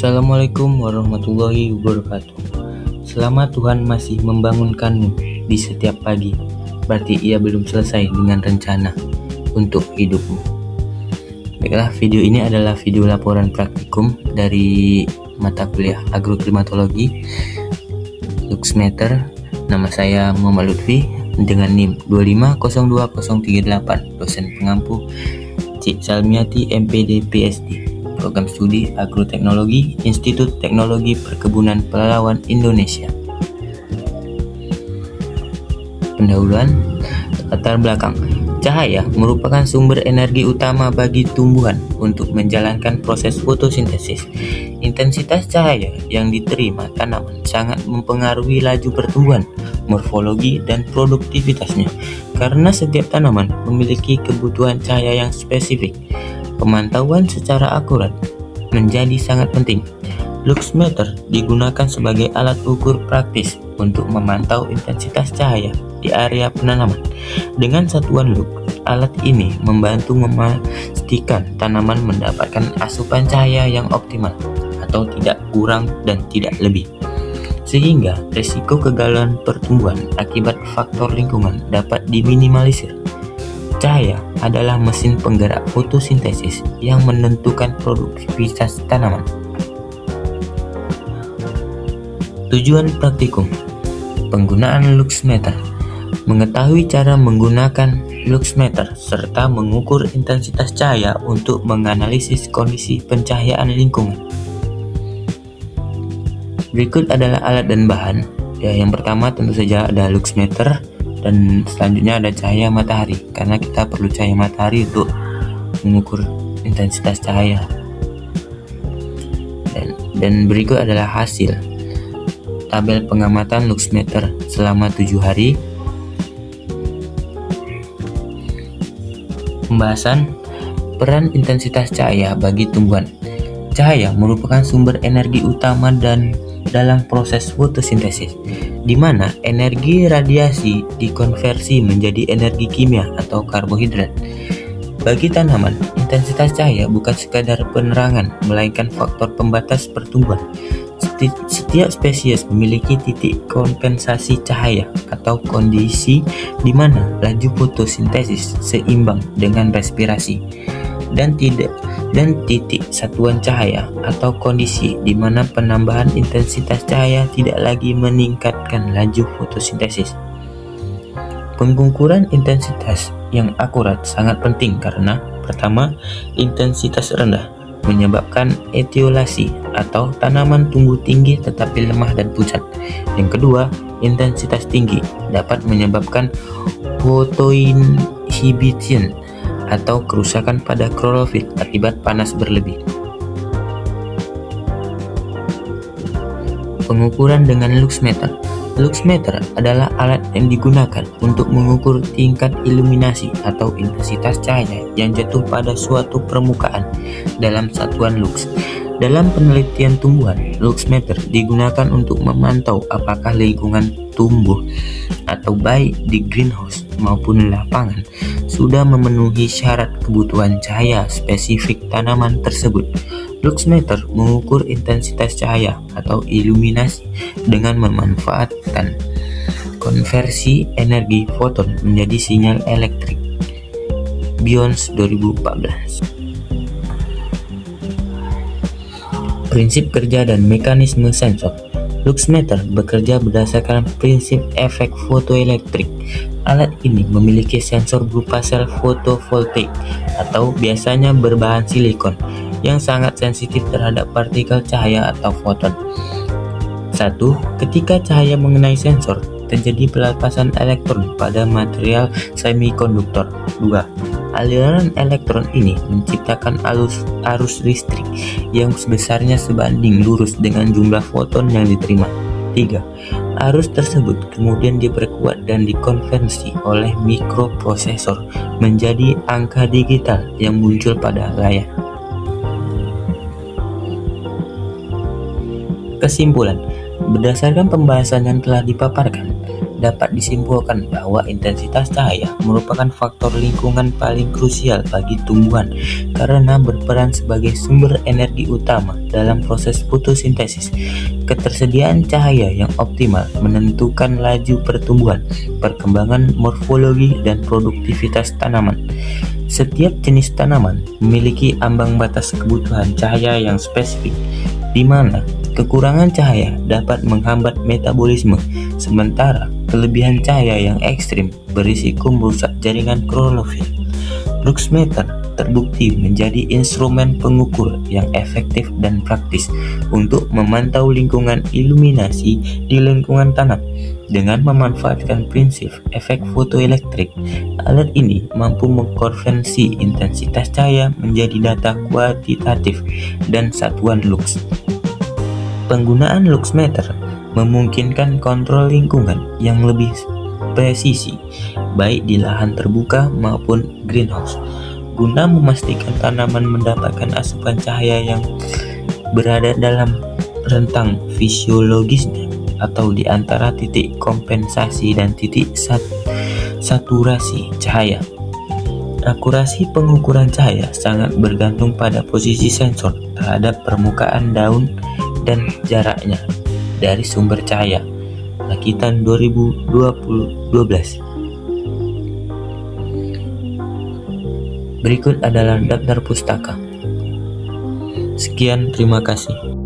Assalamualaikum warahmatullahi wabarakatuh. Selama Tuhan masih membangunkanmu di setiap pagi, berarti Ia belum selesai dengan rencana untuk hidupmu. Baiklah, video ini adalah video laporan praktikum dari mata kuliah agroklimatologi Luxmeter. Nama saya Muhammad Lutfi dengan NIM 2502038, dosen pengampu Cik Salmiati MPD PSD, Program Studi Agroteknologi, Institut Teknologi Perkebunan Pelalawan Indonesia. Pendahuluan, latar belakang. Cahaya merupakan sumber energi utama bagi tumbuhan untuk menjalankan proses fotosintesis. Intensitas cahaya yang diterima tanaman sangat mempengaruhi laju pertumbuhan, morfologi, dan produktivitasnya. Karena setiap tanaman memiliki kebutuhan cahaya yang spesifik, pemantauan secara akurat menjadi sangat penting. Luxmeter digunakan sebagai alat ukur praktis untuk memantau intensitas cahaya di area penanaman. Dengan satuan lux, alat ini membantu memastikan tanaman mendapatkan asupan cahaya yang optimal atau tidak kurang dan tidak lebih, sehingga risiko kegagalan pertumbuhan akibat faktor lingkungan dapat diminimalisir. Cahaya adalah mesin penggerak fotosintesis yang menentukan produktivitas tanaman. Tujuan praktikum penggunaan Luxmeter: mengetahui cara menggunakan Luxmeter serta mengukur intensitas cahaya untuk menganalisis kondisi pencahayaan lingkungan. Berikut adalah alat dan bahan. Yang pertama tentu saja ada Luxmeter, dan selanjutnya ada cahaya matahari, karena kita perlu cahaya matahari untuk mengukur intensitas cahaya. Dan berikut adalah hasil tabel pengamatan Luxmeter selama 7 hari. Pembahasan peran intensitas cahaya bagi tumbuhan. Cahaya merupakan sumber energi utama dan dalam proses fotosintesis, di mana energi radiasi dikonversi menjadi energi kimia atau karbohidrat. Bagi tanaman, intensitas cahaya bukan sekadar penerangan, melainkan faktor pembatas pertumbuhan. Setiap spesies memiliki titik kompensasi cahaya atau kondisi di mana laju fotosintesis seimbang dengan respirasi, dan titik satuan cahaya atau kondisi di mana penambahan intensitas cahaya tidak lagi meningkatkan laju fotosintesis. Pengukuran intensitas yang akurat sangat penting karena pertama, intensitas rendah menyebabkan etiolasi atau tanaman tumbuh tinggi tetapi lemah dan pucat. Yang kedua, intensitas tinggi dapat menyebabkan photoinhibition atau kerusakan pada klorofil akibat panas berlebih. Pengukuran dengan Luxmeter. Luxmeter adalah alat yang digunakan untuk mengukur tingkat iluminasi atau intensitas cahaya yang jatuh pada suatu permukaan dalam satuan lux. Dalam penelitian tumbuhan, Luxmeter digunakan untuk memantau apakah lingkungan tumbuh atau baik di greenhouse maupun lapangan sudah memenuhi syarat kebutuhan cahaya spesifik tanaman tersebut. Luxmeter mengukur intensitas cahaya atau iluminasi dengan memanfaatkan konversi energi foton menjadi sinyal elektrik. Biones 2014. Prinsip kerja dan mekanisme sensor. Luxmeter bekerja berdasarkan prinsip efek fotoelektrik. Alat ini memiliki sensor berupa sel fotovoltaik atau biasanya berbahan silikon yang sangat sensitif terhadap partikel cahaya atau foton. 1. Ketika cahaya mengenai sensor, terjadi pelepasan elektron pada material semikonduktor. 2. Aliran elektron ini menciptakan arus listrik yang sebesarnya sebanding lurus dengan jumlah foton yang diterima. 3. Arus tersebut kemudian diperkuat dan dikonversi oleh mikroprosesor menjadi angka digital yang muncul pada layar. Kesimpulan, berdasarkan pembahasan yang telah dipaparkan, dapat disimpulkan bahwa intensitas cahaya merupakan faktor lingkungan paling krusial bagi tumbuhan karena berperan sebagai sumber energi utama dalam proses fotosintesis. Ketersediaan cahaya yang optimal menentukan laju pertumbuhan, perkembangan morfologi, dan produktivitas tanaman. Setiap jenis tanaman memiliki ambang batas kebutuhan cahaya yang spesifik, di mana kekurangan cahaya dapat menghambat metabolisme, sementara kelebihan cahaya yang ekstrim berisiko merusak jaringan klorofil. Luxmeter terbukti menjadi instrumen pengukur yang efektif dan praktis untuk memantau lingkungan iluminasi di lingkungan tanam. Dengan memanfaatkan prinsip efek fotoelektrik, alat ini mampu mengkonversi intensitas cahaya menjadi data kuantitatif dan satuan lux. Penggunaan luxmeter memungkinkan kontrol lingkungan yang lebih presisi, baik di lahan terbuka maupun greenhouse, guna memastikan tanaman mendapatkan asupan cahaya yang berada dalam rentang fisiologisnya atau di antara titik kompensasi dan titik saturasi cahaya. Akurasi pengukuran cahaya sangat bergantung pada posisi sensor terhadap permukaan daun dan jaraknya dari sumber cahaya. Lakitan 2012. Berikut adalah daftar pustaka. Sekian, terima kasih.